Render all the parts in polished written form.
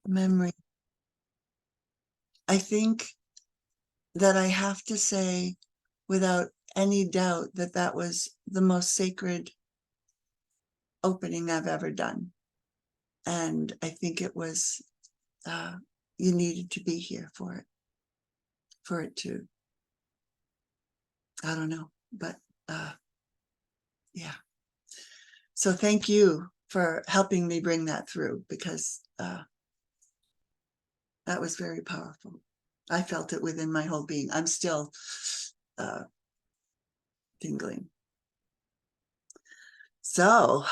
memory. I think that I have to say without any doubt that that was the most sacred opening I've ever done. And I think it was, you needed to be here for it to, I don't know, but yeah. So thank you for helping me bring that through, because that was very powerful. I felt it within my whole being. I'm still tingling. So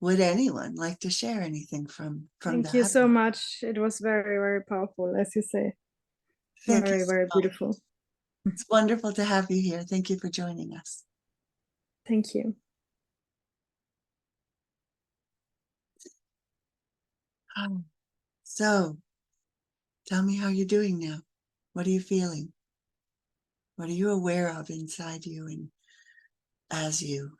would anyone like to share anything from Thank you that? so much. It was very, very powerful, as you say. Thank you Very, so very much. beautiful. It's wonderful to have you here. Thank you for joining us. Thank you. So tell me how you're doing now. What are you feeling? What are you aware of inside you and as you?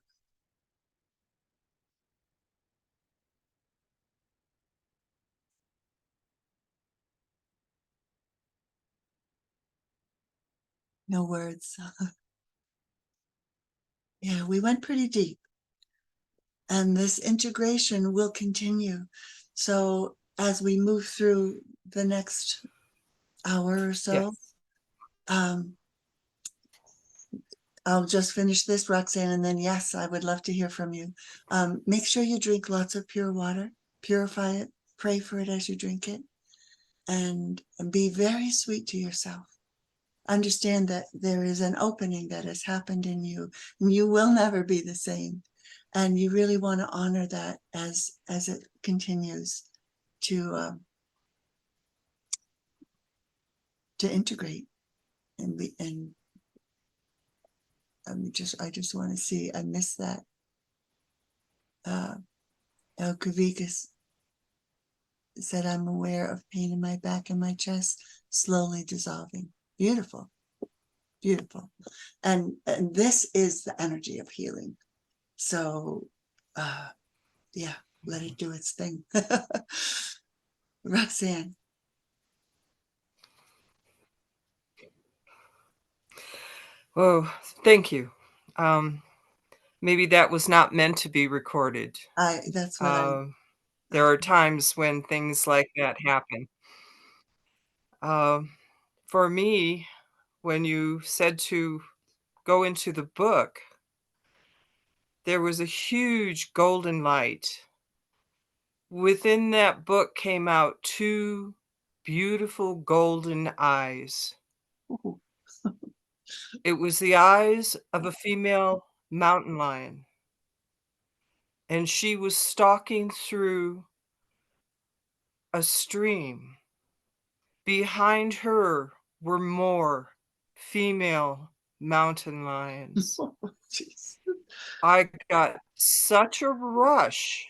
No words. Yeah, we went pretty deep, and this integration will continue. So as we move through the next hour or so, Yes. um, I'll just finish this, Roxanne, and then yes, I would love to hear from you. Make sure you drink lots of pure water, purify it, pray for it as you drink it, and be very sweet to yourself. Understand that there is an opening that has happened in you, and you will never be the same. And you really want to honor that as it continues to integrate and be, and I just want to see. I miss that. El Kavikas said, "I'm aware of pain in my back and my chest, slowly dissolving." Beautiful, beautiful, and this is the energy of healing. So, yeah, let it do its thing. Roxanne. Oh, thank you. Maybe that was not meant to be recorded. That's what Uh, there are times when things like that happen. For me, when you said to go into the book, there was a huge golden light. Within that book came out two beautiful golden eyes. Ooh. It was the eyes of a female mountain lion, and she was stalking through a stream. Behind her were more female mountain lions. Oh, jeez. I got such a rush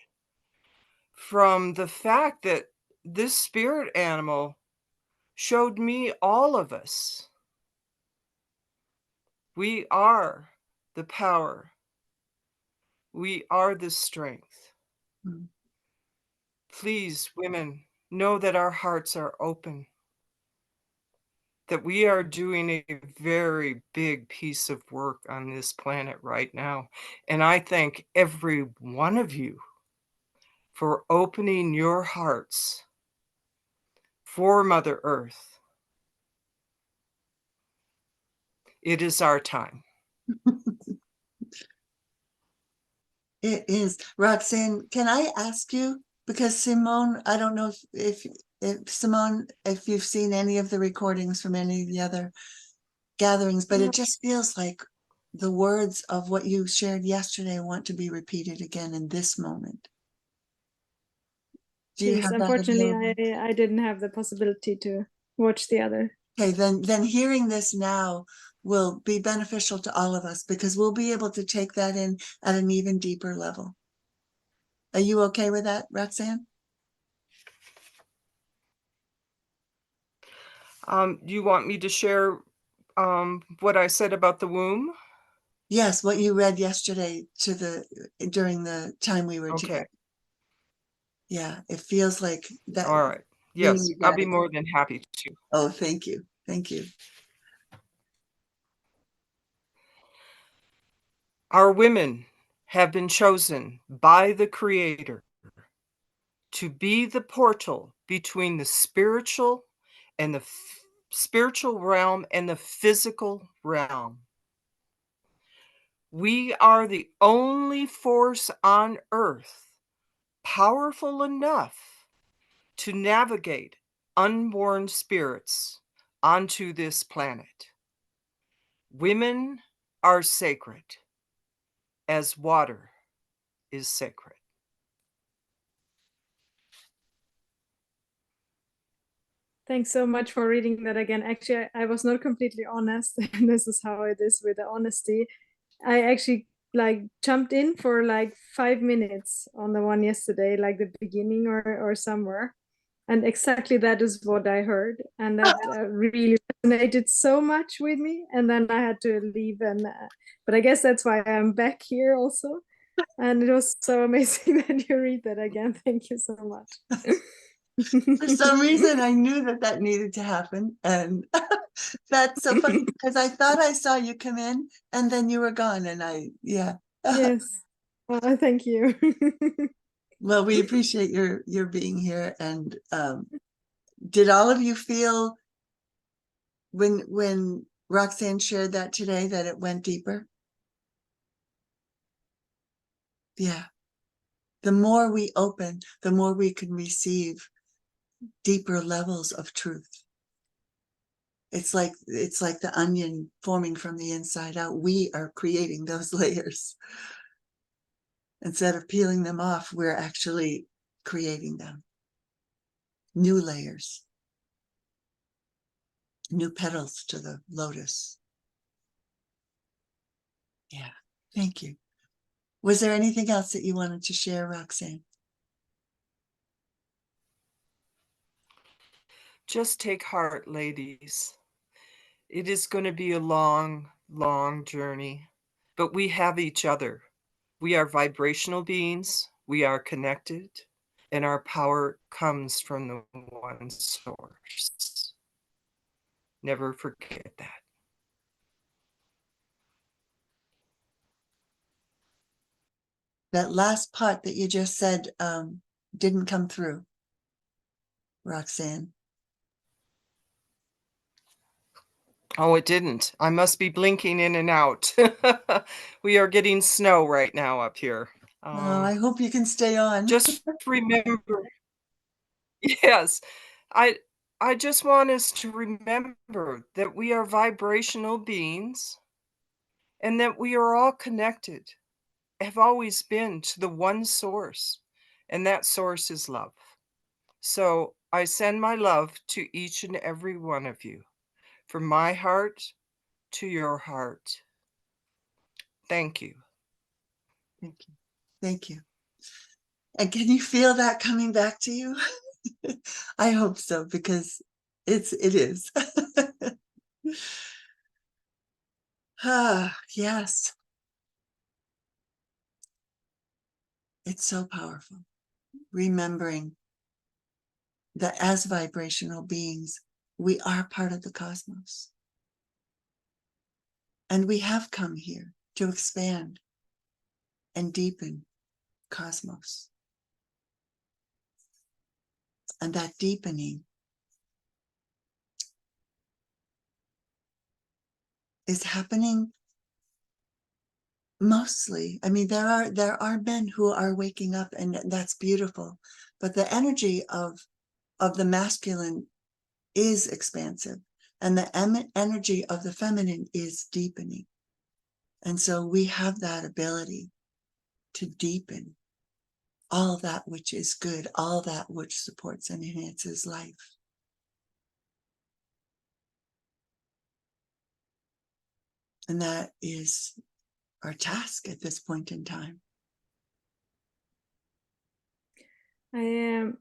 from the fact that this spirit animal showed me all of us. We are the power. We are the strength. Mm. Please, women, know that our hearts are open, that we are doing a very big piece of work on this planet right now. And I thank every one of you for opening your hearts for Mother Earth. It is our time. It is. Roxanne, can I ask you, because Simone, I don't know if Simone, if you've seen any of the recordings from any of the other gatherings, but No, it just feels like the words of what you shared yesterday want to be repeated again in this moment. Do you please. have that Unfortunately, available? I didn't have the possibility to watch the other. Okay, then hearing this now will be beneficial to all of us, because we'll be able to take that in at an even deeper level. Are you okay with that, Roxanne? Do you want me to share what I said about the womb? Yes, what you read yesterday during the time we were Okay. together. Yeah, it feels like that. All right. we Yes, need I'll that be more again. than happy to. Oh, thank you. Thank you. Our women have been chosen by the Creator to be the portal between the spiritual and the spiritual realm and the physical realm. We are the only force on earth powerful enough to navigate unborn spirits onto this planet. Women are sacred, as water is sacred. Thanks so much for reading that again. Actually, I was not completely honest, and this is how it is with the honesty. I actually like jumped in for like 5 minutes on the one yesterday, like the beginning or somewhere. And exactly that is what I heard. And that really resonated so much with me. And then I had to leave. But I guess that's why I'm back here also. And it was so amazing that you read that again. Thank you so much. For some reason, I knew that that needed to happen. And that's so funny because I thought I saw you come in and then you were gone. And yeah. Yes. Thank you. Well, we appreciate your being here. And did all of you feel when Roxanne shared that today that it went deeper? Yeah. The more we open, the more we can receive deeper levels of truth. It's like the onion forming from the inside out. We are creating those layers. Instead of peeling them off, we're actually creating them. New layers, new petals to the lotus. Yeah, thank you. Was there anything else that you wanted to share, Roxanne? Just take heart, ladies. It is going to be a long, long journey, but we have each other. We are vibrational beings. We are connected, and our power comes from the one source. Never forget that. That last part that you just said didn't come through, Roxanne. Oh, it didn't. I must be blinking in and out. We are getting snow right now up here. Oh, I hope you can stay on. Just remember, yes, I I just want us to remember that we are vibrational beings and that we are all connected, have always been to the one source, and that source is love. So I send my love to each and every one of you, from my heart to your heart. Thank you. Thank you. Thank you. And can you feel that coming back to you? I hope so, because it is. Yes. It's so powerful. Remembering that as vibrational beings, we are part of the cosmos. And we have come here to expand and deepen cosmos. And that deepening is happening mostly. I mean, there are men who are waking up, and that's beautiful. But the energy of the masculine is expansive, and the energy of the feminine is deepening. And so we have that ability to deepen all that which is good, all that which supports and enhances life. And that is our task at this point in time. I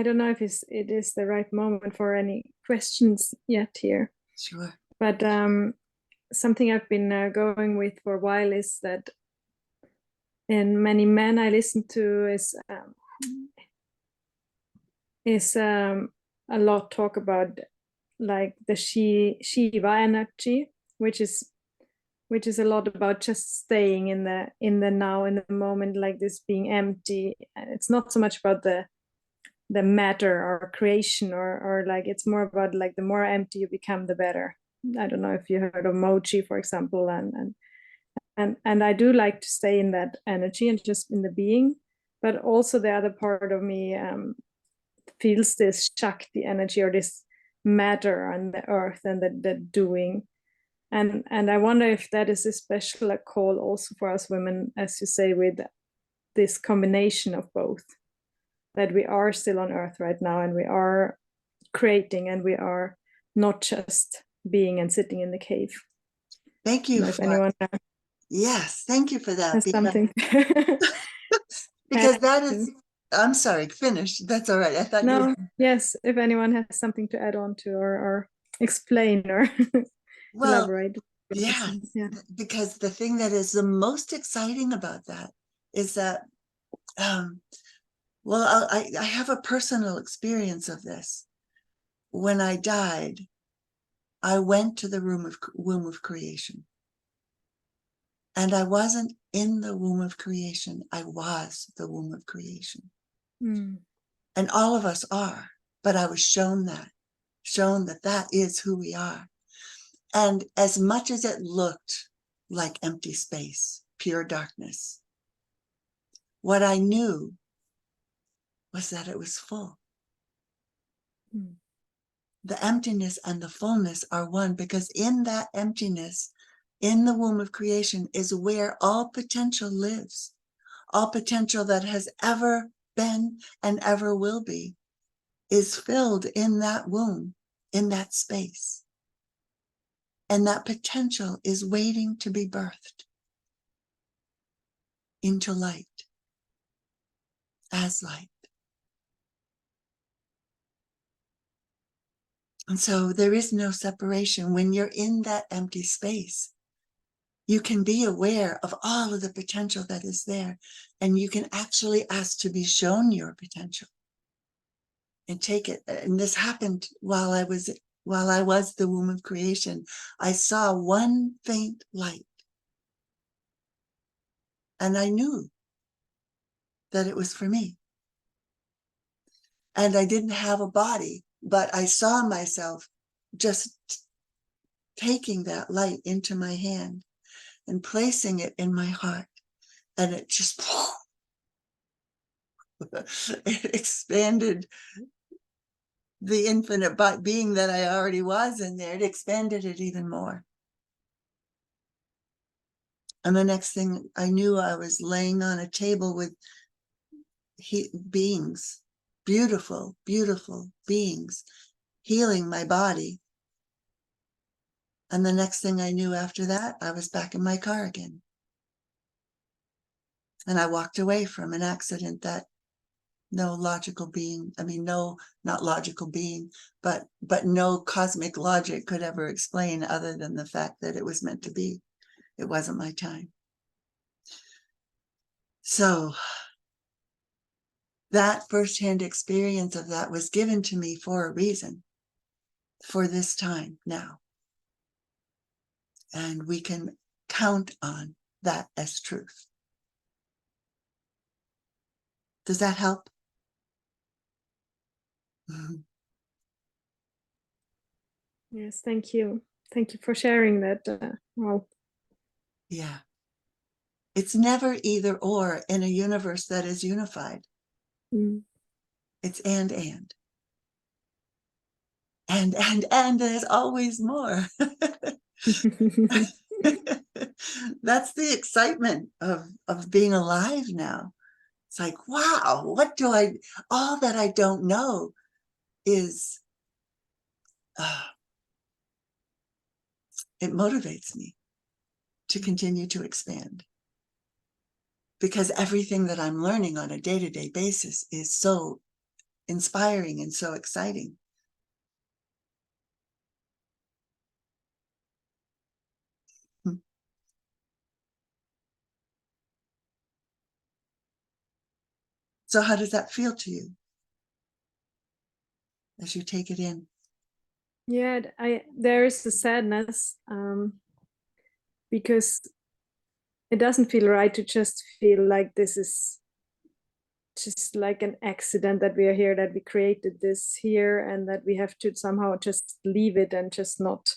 don't know if it is the right moment for any questions yet here. Sure. But something I've been going with for a while is that, and many men I listen to is is a lot talk about like the Shiva energy, which is a lot about just staying in the now, in the moment, like this being empty. And it's not so much about the matter or creation, or like, it's more about like the more empty you become, the better. I don't know if you heard of Mochi, for example, and I do like to stay in that energy and just in the being, but also the other part of me feels this Shakti energy, or this matter and the earth and the doing. And I wonder if that is a special call also for us women, as you say, with this combination of both, that we are still on earth right now, and we are creating, and we are not just being and sitting in the cave. Thank you If for, anyone yes, thank you for that. has something Because that to. is, I'm sorry, finish. That's all right. I thought you No, were, yes, if anyone has something to add on to, or explain, or well, elaborate. yeah, Yeah. because the thing that is the most exciting about that is that, well, I have a personal experience of this. When I died, I went to the womb of creation. And I wasn't in the womb of creation. I was the womb of creation. Mm. And all of us are. But I was shown that that is who we are. And as much as it looked like empty space, pure darkness, what I knew was that it was full. Mm. The emptiness and the fullness are one, because in that emptiness, in the womb of creation, is where all potential lives. All potential that has ever been and ever will be is filled in that womb, in that space. And that potential is waiting to be birthed into light, as light. And so there is no separation. When you're in that empty space, you can be aware of all of the potential that is there. And you can actually ask to be shown your potential and take it. And this happened while I was the womb of creation. I saw one faint light, and I knew that it was for me. And I didn't have a body, but I saw myself just taking that light into my hand and placing it in my heart. And it just it expanded the infinite being that I already was in there. It expanded it even more. And the next thing I knew, I was laying on a table with beings, beautiful, beautiful beings, healing my body. And the next thing I knew after that, I was back in my car again. And I walked away from an accident that no logical being, I mean, no, not logical being, but no cosmic logic could ever explain, other than the fact that it was meant to be. It wasn't my time. So that firsthand experience of that was given to me for a reason, for this time now. And we can count on that as truth. Does that help? Mhm. Yes, thank you. Thank you for sharing that. Wow. Yeah. It's never either or in a universe that is unified. Mm. It's and. And there's always more. That's the excitement of being alive now. It's like, wow, all that I don't know is, it motivates me to continue to expand, because everything that I'm learning on a day-to-day basis is so inspiring and so exciting. So how does that feel to you? as you take it in. Yeah, there is the sadness, because it doesn't feel right to just feel like this is just like an accident, that we are here, that we created this here, and that we have to somehow just leave it and just not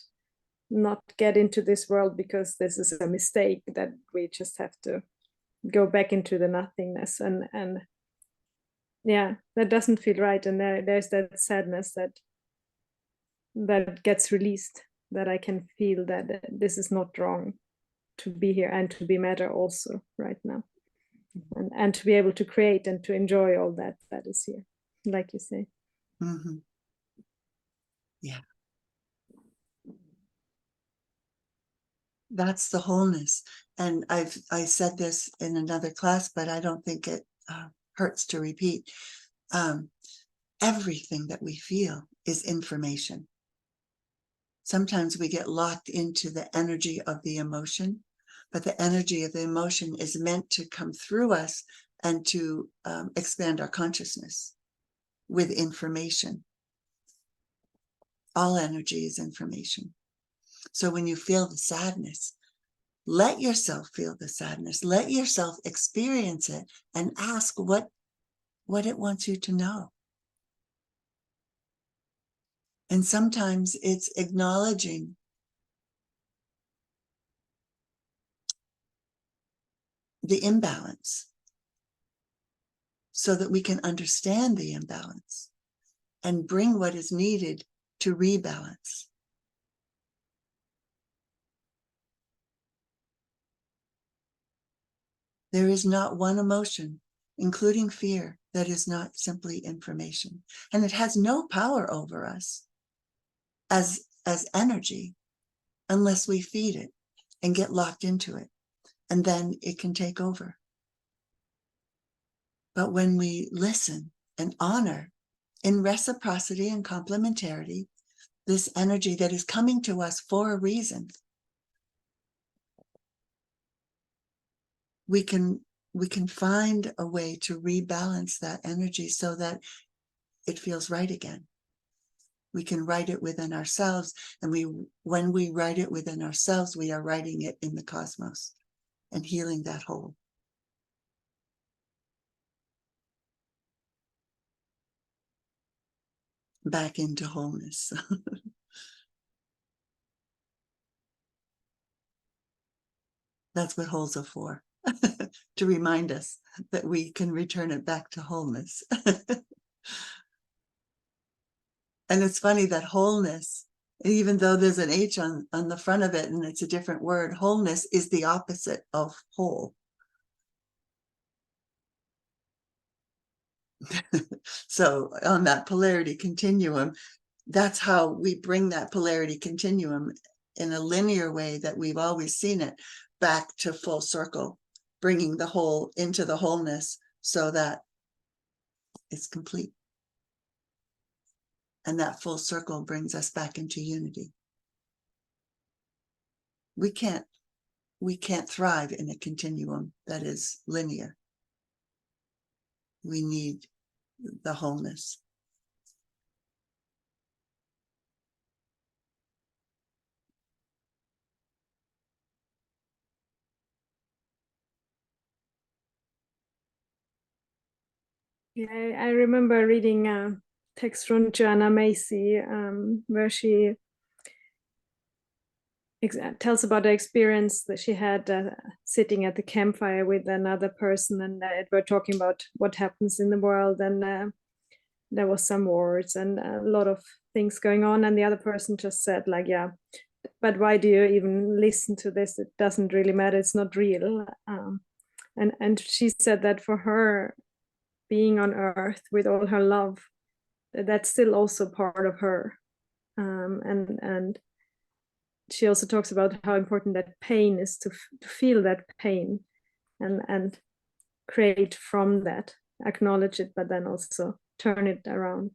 get into this world because this is a mistake, that we just have to go back into the nothingness. And yeah, that doesn't feel right. And there's that sadness that gets released, that I can feel that this is not wrong to be here and to be matter also right now, and to be able to create and to enjoy all that is here, like you say. Mm-hmm. Yeah. That's the wholeness. And I said this in another class, but I don't think it hurts to repeat. Everything that we feel is information. Sometimes we get locked into the energy of the emotion, but the energy of the emotion is meant to come through us and to expand our consciousness with information. All energy is information. So when you feel the sadness, let yourself feel the sadness. Let yourself experience it and ask what it wants you to know. And sometimes it's acknowledging the imbalance so that we can understand the imbalance and bring what is needed to rebalance. There is not one emotion, including fear, that is not simply information. And it has no power over us as energy unless we feed it and get locked into it. And then it can take over. But when we listen and honor in reciprocity and complementarity, this energy that is coming to us for a reason, we can find a way to rebalance that energy so that it feels right again. We can write it within ourselves, and when we write it within ourselves, we are writing it in the cosmos and healing that whole. Back into wholeness. That's what holes are for, to remind us that we can return it back to wholeness. And it's funny that wholeness, even though there's an H on the front of it and it's a different word, wholeness is the opposite of whole. So on that polarity continuum, that's how we bring that polarity continuum in a linear way that we've always seen it, back to full circle, bringing the whole into the wholeness so that it's complete. And that full circle brings us back into unity. We can't thrive in a continuum that is linear. We need the wholeness. Yeah, I remember reading a text from Joanna Macy, where she tells about the experience that she had sitting at the campfire with another person, and we're talking about what happens in the world, and there was some wars and a lot of things going on, and the other person just said, like, yeah, but why do you even listen to this? It doesn't really matter. It's not real. And she said that for her, being on earth with all her love, that's still also part of her. And she also talks about how important that pain is, to feel that pain and create from that, acknowledge it, but then also turn it around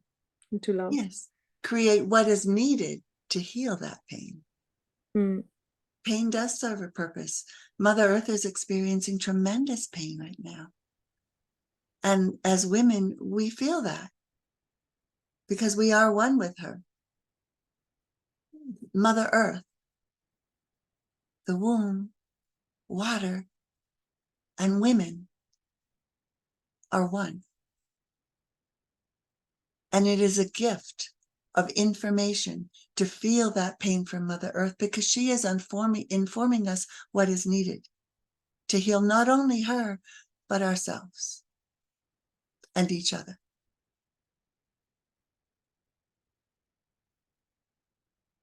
into love. Yes, create what is needed to heal that pain. Pain does serve a purpose. Mother Earth is experiencing tremendous pain right now. And as women, we feel that. because we are one with her. Mother Earth, the womb, water, and women are one. And it is a gift of information to feel that pain from Mother Earth, because she is informing us what is needed to heal not only her, but ourselves and each other.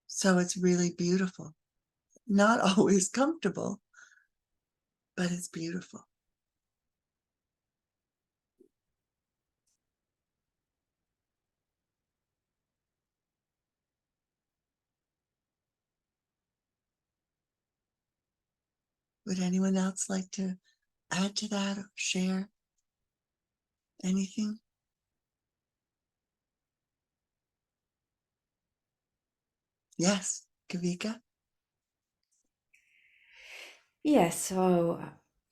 So it's really beautiful. Not always comfortable, but it's beautiful. Would anyone else like to add to that or share anything? Yes, Kavika? Yes, so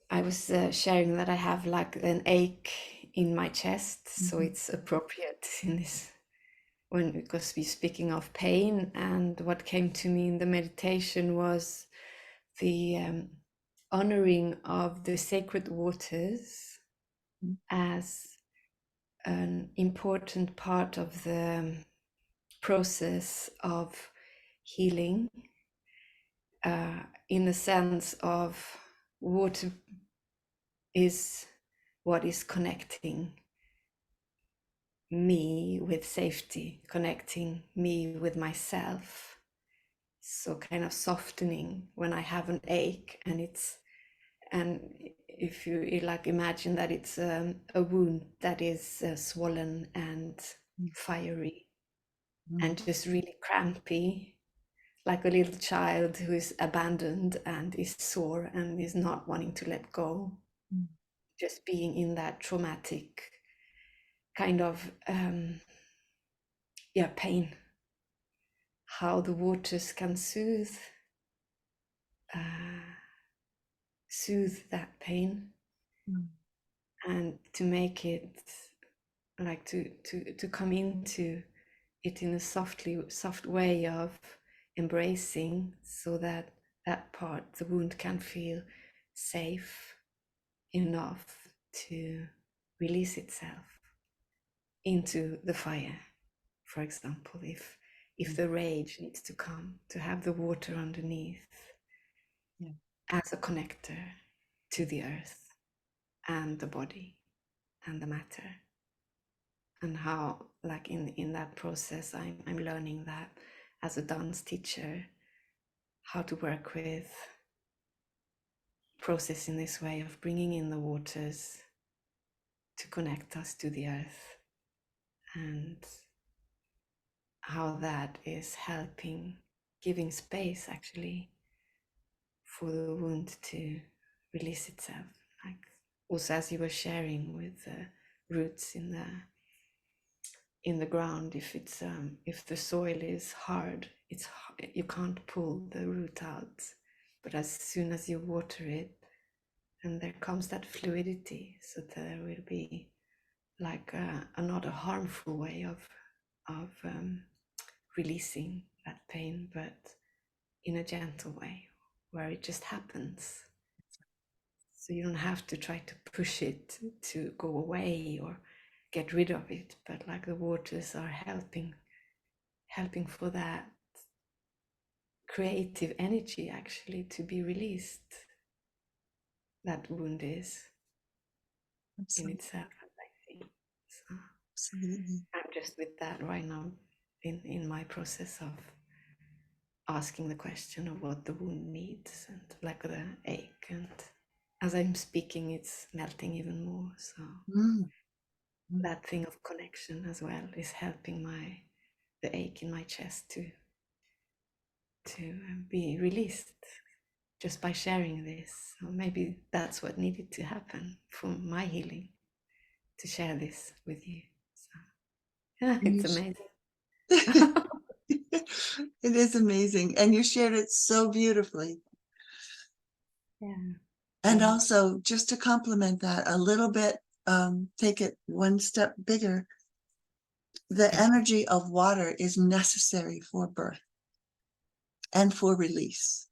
I was sharing that I have like an ache in my chest, so it's appropriate in this when, because we're speaking of pain, and what came to me in the meditation was the honoring of the sacred waters as an important part of the process of healing, in the sense of water is what is connecting me with safety, connecting me with myself. So kind of softening when I have an ache, and if you like imagine that it's a wound that is swollen and fiery and just really crampy, like a little child who is abandoned and is sore and is not wanting to let go. Just being in that traumatic kind of pain, how the waters can soothe that pain, and to make it like to come into it in a soft way of embracing, so that that part, the wound, can feel safe enough to release itself into the fire. For example, if the rage needs to come, to have the water underneath as a connector to the earth and the body and the matter. And how, like in that process, I'm learning that as a dance teacher, how to work with process in this way of bringing in the waters to connect us to the earth, and how that is helping, giving space actually for the wound to release itself. Like also as you were sharing with the roots in the ground, if the soil is hard, you can't pull the root out, but as soon as you water it, and there comes that fluidity, so there will be like not a harmful way of releasing that pain, but in a gentle way where it just happens. So you don't have to try to push it to go away or get rid of it, but like the waters are helping for that creative energy actually to be released. That wound is in itself, I think. So Absolutely. I'm just with that right now in my process of asking the question of what the wound needs, and like the ache, and as I'm speaking it's melting even more. So that thing of connection as well is helping the ache in my chest to be released just by sharing this. So maybe that's what needed to happen for my healing, to share this with you. So yeah, it's amazing. It is amazing. And you shared it so beautifully. Yeah. And also, just to complement that a little bit, take it one step bigger. the energy of water is necessary for birth and for release.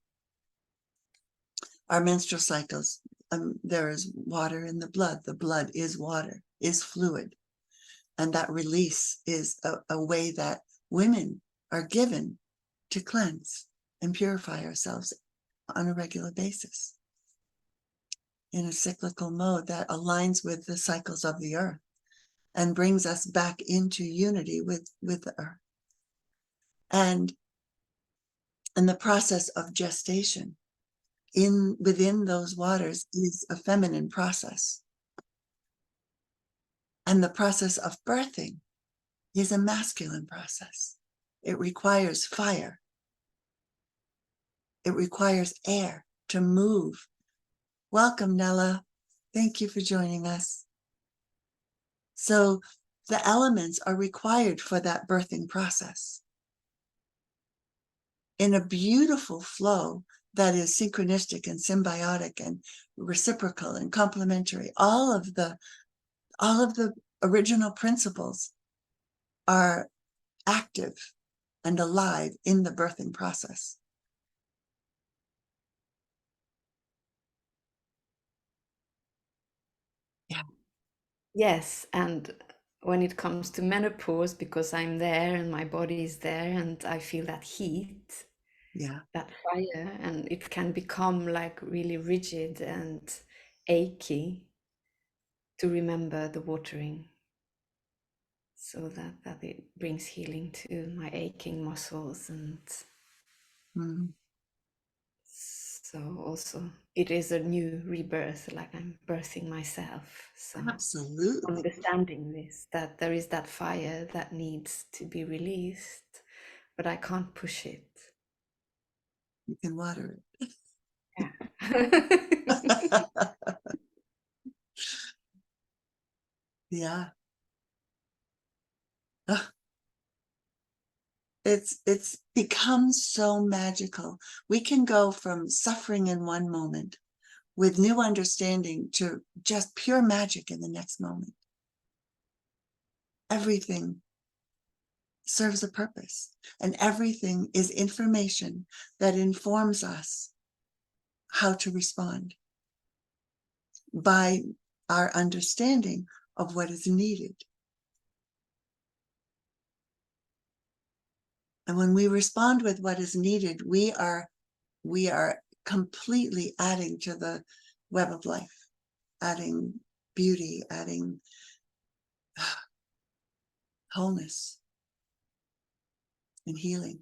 Our menstrual cycles, there is water in the blood. The blood is water, is fluid. And that release is a way that women are given to cleanse and purify ourselves on a regular basis in a cyclical mode that aligns with the cycles of the earth and brings us back into unity with the earth. And in the process of gestation, within those waters is a feminine process. And the process of birthing is a masculine process. It requires fire. It requires air to move. Welcome, Nella. Thank you for joining us. So the elements are required for that birthing process. In a beautiful flow that is synchronistic and symbiotic and reciprocal and complementary, all of the original principles are active and alive in the birthing process. Yeah. Yes, and when it comes to menopause, because I'm there and my body is there and I feel that heat, Yeah. that fire, and it can become like really rigid and achy, to remember the watering, so that it brings healing to my aching muscles. And Mm. so also it is a new rebirth, like I'm birthing myself. So Absolutely. understanding this, that there is that fire that needs to be released, but I can't push it. You can water it. Yeah. Yeah. Ugh. It's become so magical. We can go from suffering in one moment with new understanding to just pure magic in the next moment. Everything serves a purpose, and everything is information that informs us how to respond by our understanding of what is needed. And when we respond with what is needed, we are completely adding to the web of life, adding beauty, adding wholeness and healing.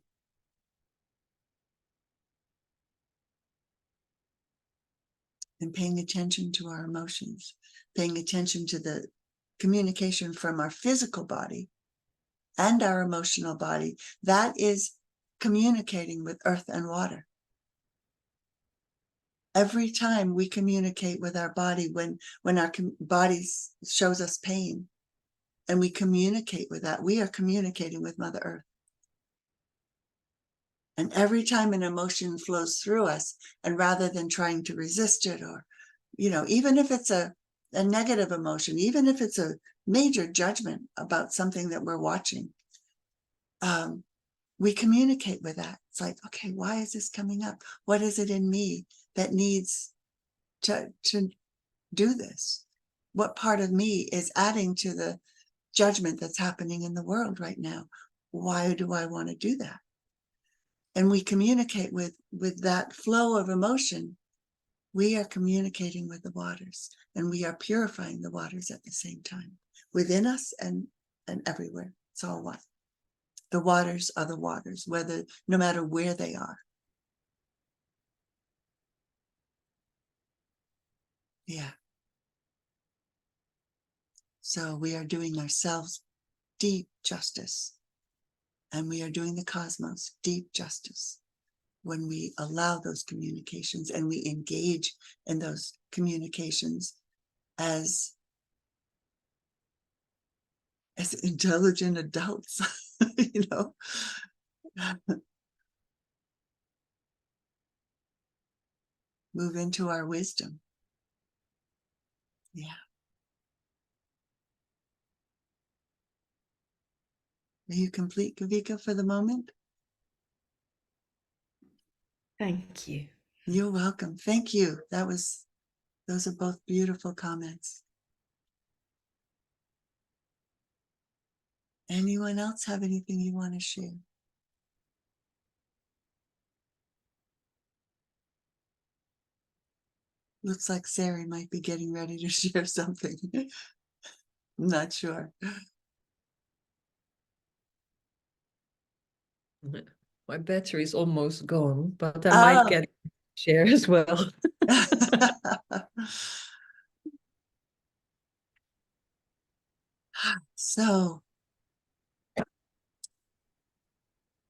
And paying attention to our emotions, paying attention to the communication from our physical body and our emotional body, that is communicating with earth and water. Every time we communicate with our body, when our body shows us pain and we communicate with that, we are communicating with Mother Earth. And every time an emotion flows through us, and rather than trying to resist it, or, even if it's a negative emotion, even if it's a major judgment about something that we're watching, we communicate with that. It's like, okay, why is this coming up? What is it in me that needs to do this? What part of me is adding to the judgment that's happening in the world right now? Why do I want to do that? And we communicate with that flow of emotion. We are communicating with the waters, and we are purifying the waters at the same time, within us and everywhere. It's all one. The waters are the waters, no matter where they are. Yeah. So we are doing ourselves deep justice, and we are doing the cosmos deep justice when we allow those communications and we engage in those communications as intelligent adults, move into our wisdom. Yeah. Are you complete, Kavika, for the moment? Thank you. You're welcome. Thank you. Those are both beautiful comments. Anyone else have anything you want to share? Looks like Sari might be getting ready to share something. I'm not sure. My battery is almost gone, but I might Oh. get a share as well. So,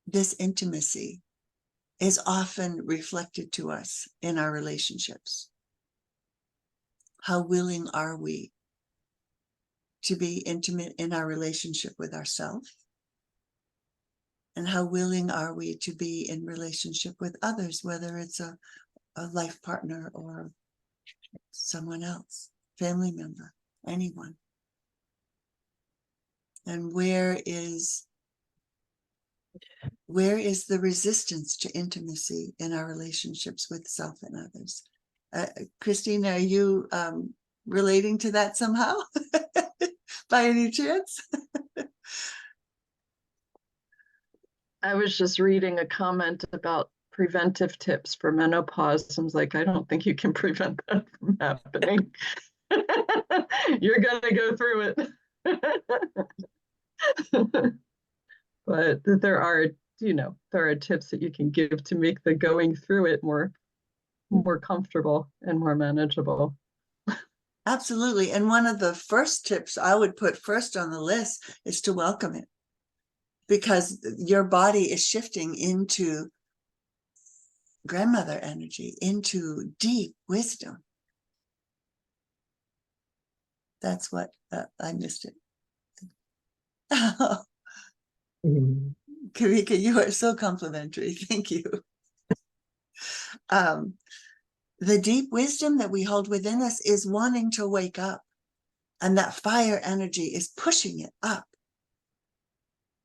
this intimacy is often reflected to us in our relationships. How willing are we to be intimate in our relationship with ourselves? And how willing are we to be in relationship with others, whether it's a life partner or someone else, family member, anyone? And where is the resistance to intimacy in our relationships with self and others? Christine, are you relating to that somehow by any chance? I was just reading a comment about preventive tips for menopause. I was like, I don't think you can prevent that from happening. You're gonna go through it. But there are tips that you can give to make the going through it more comfortable and more manageable. Absolutely. And one of the first tips I would put first on the list is to welcome it, because your body is shifting into grandmother energy, into deep wisdom. That's what I missed it. Kavika, you are so complimentary. Thank you. The deep wisdom that we hold within us is wanting to wake up, and that fire energy is pushing it up.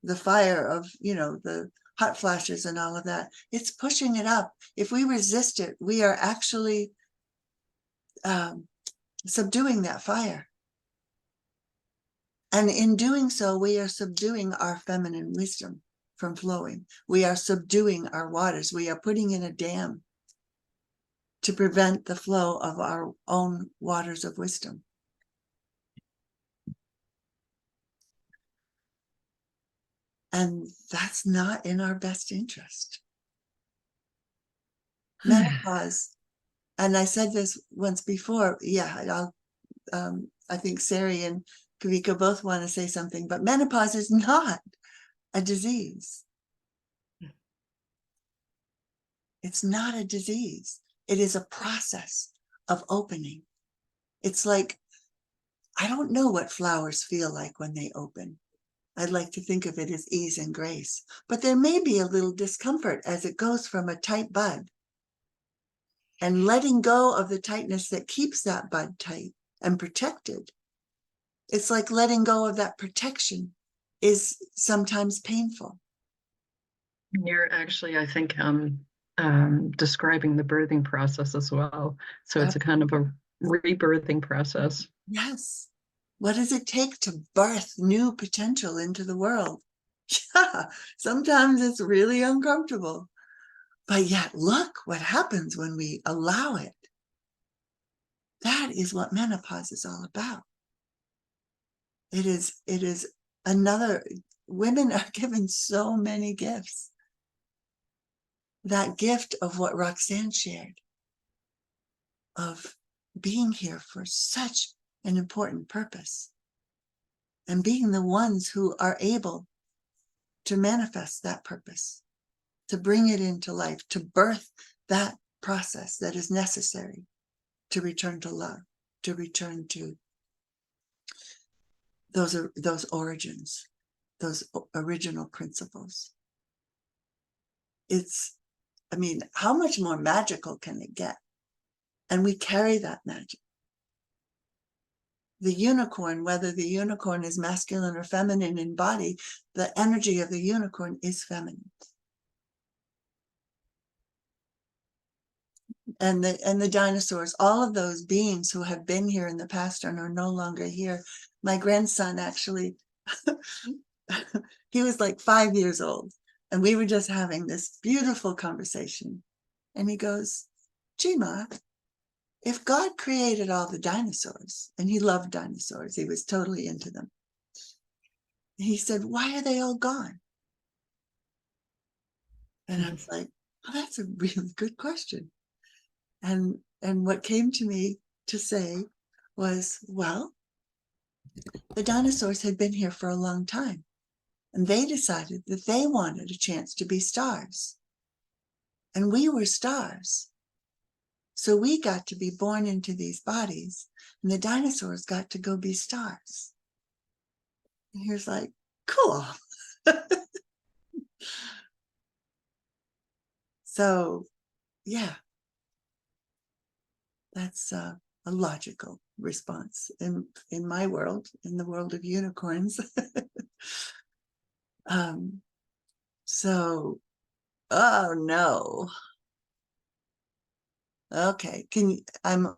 The fire of, the hot flashes and all of that, it's pushing it up. If we resist it, we are actually subduing that fire. And in doing so, we are subduing our feminine wisdom from flowing. We are subduing our waters. We are putting in a dam to prevent the flow of our own waters of wisdom. And that's not in our best interest. Menopause, and I said this once before, I think Sari and Kavika both want to say something, but menopause is not a disease. It's not a disease. It is a process of opening. It's like, I don't know what flowers feel like when they open. I'd like to think of it as ease and grace, but there may be a little discomfort as it goes from a tight bud, and letting go of the tightness that keeps that bud tight and protected. It's like letting go of that protection is sometimes painful. You're actually, I think, describing the birthing process as well. So it's a kind of a rebirthing process. Yes. What does it take to birth new potential into the world? Yeah, sometimes it's really uncomfortable. But yet, look what happens when we allow it. That is what menopause is all about. It is another, women are given so many gifts. That gift of what Roxanne shared, of being here for such an important purpose, and being the ones who are able to manifest that purpose, to bring it into life, to birth that process that is necessary to return to love, to return to those origins, those original principles. How much more magical can it get? And we carry that magic. the unicorn, whether the unicorn is masculine or feminine in body, the energy of the unicorn is feminine. And the dinosaurs, all of those beings who have been here in the past and are no longer here. My grandson actually, he was like 5 years old, and we were just having this beautiful conversation. And he goes, "Gee, Ma, if God created all the dinosaurs," and he loved dinosaurs, he was totally into them. He said, "Why are they all gone?" And I was like, "Oh, that's a really good question." And what came to me to say was, well, the dinosaurs had been here for a long time, and they decided that they wanted a chance to be stars. And we were stars. So we got to be born into these bodies, and the dinosaurs got to go be stars. And he was like, cool. So, yeah, that's a logical response in my world, in the world of unicorns. So, oh no. Okay, I'm